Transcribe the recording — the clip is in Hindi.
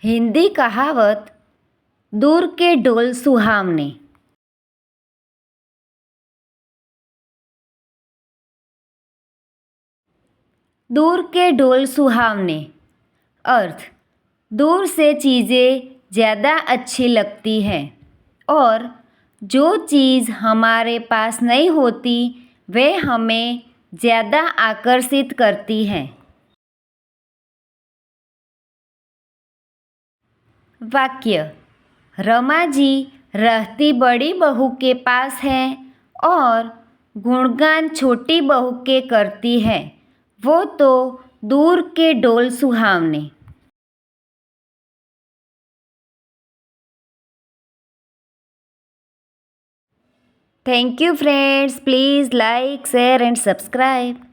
हिंदी कहावत दूर के ढोल सुहावने। दूर के ढोल सुहावने अर्थ दूर से चीज़ें ज़्यादा अच्छी लगती हैं और जो चीज़ हमारे पास नहीं होती वह हमें ज़्यादा आकर्षित करती है। वाक्य रमा जी रहती बड़ी बहू के पास है और गुणगान छोटी बहू के करती है, वो तो दूर के ढोल सुहावने। Thank you friends. Please like, share and subscribe.